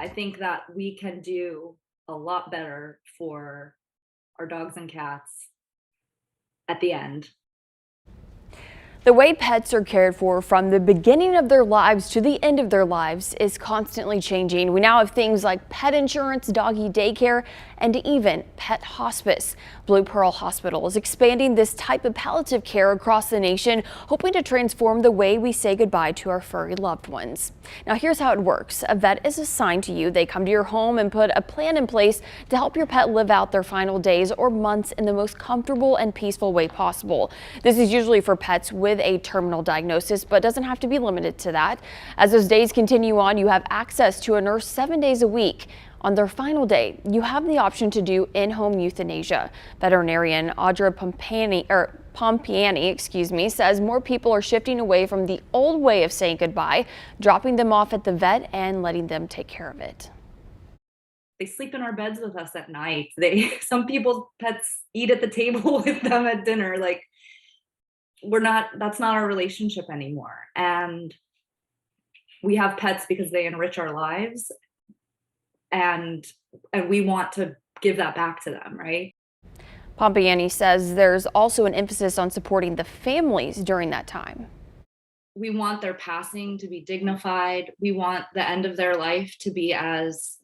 I think that we can do a lot better for our dogs and cats at the end. The way pets are cared for from the beginning of their lives to the end of their lives is constantly changing. We now have things like pet insurance, doggy daycare, and even pet hospice. Blue Pearl Hospital is expanding this type of palliative care across the nation, hoping to transform the way we say goodbye to our furry loved ones. Now here's how it works. A vet is assigned to you. They come to your home and put a plan in place to help your pet live out their final days or months in the most comfortable and peaceful way possible. This is usually for pets with a terminal diagnosis, but doesn't have to be limited to that. As those days continue on, you have access to a nurse 7 days a week. On their final day, you have the option to do in-home euthanasia. Veterinarian Audra Pompiani, says more people are shifting away from the old way of saying goodbye, dropping them off at the vet and letting them take care of it. They sleep in our beds with us at night. Some people's pets eat at the table with them at dinner. Like, that's not our relationship anymore. And we have pets because they enrich our lives. And we want to give that back to them, right? Pompiani says there's also an emphasis on supporting the families during that time. We want their passing to be dignified. We want the end of their life to be as,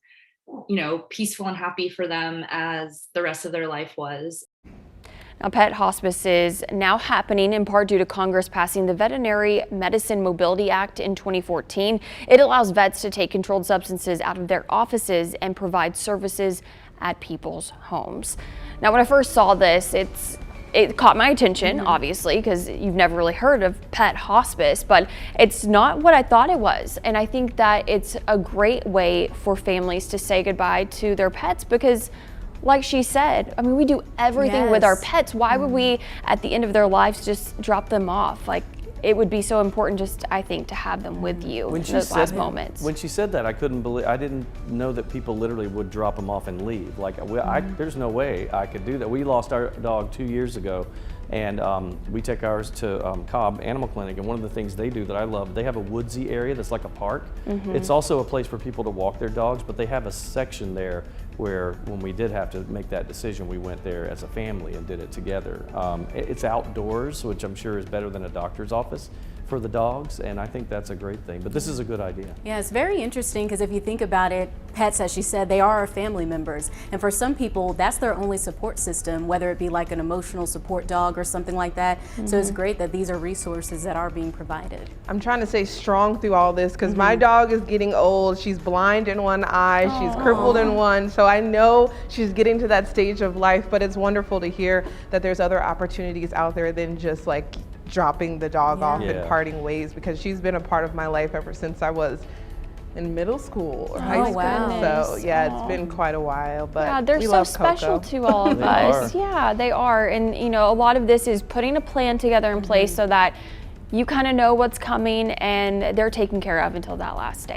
peaceful and happy for them as the rest of their life was. Now, pet hospice is now happening in part due to Congress passing the Veterinary Medicine Mobility Act in 2014. It allows vets to take controlled substances out of their offices and provide services at people's homes. Now, when I first saw this, it caught my attention, obviously, because you've never really heard of pet hospice, but it's not what I thought it was. And I think that it's a great way for families to say goodbye to their pets because, like she said, I mean, we do everything with our pets. Why would we, at the end of their lives, just drop them off? Like, it would be so important just, I think, to have them with you in those last moments. When she said that, I couldn't believe, I didn't know that people literally would drop them off and leave. Like, there's no way I could do that. We lost our dog 2 years ago, and we take ours to Cobb Animal Clinic, and one of the things they do that I love, they have a woodsy area that's like a park. It's also a place for people to walk their dogs, but they have a section there where when we did have to make that decision, we went there as a family and did it together. It's outdoors, which I'm sure is better than a doctor's office for the dogs, and I think that's a great thing. But this is a good idea. Yeah, it's very interesting because if you think about it, pets, as she said, they are our family members. And for some people, that's their only support system, whether it be like an emotional support dog or something like that. So it's great that these are resources that are being provided. I'm trying to stay strong through all this because my dog is getting old. She's blind in one eye, she's crippled in one. So I know she's getting to that stage of life, but it's wonderful to hear that there's other opportunities out there than just like dropping the dog off and parting ways, because she's been a part of my life ever since I was in middle school or high school. So yeah, it's been quite a while, but yeah, they're so special to all of us. Yeah, they are. And a lot of this is putting a plan together in place so that you kind of know what's coming and they're taken care of until that last day.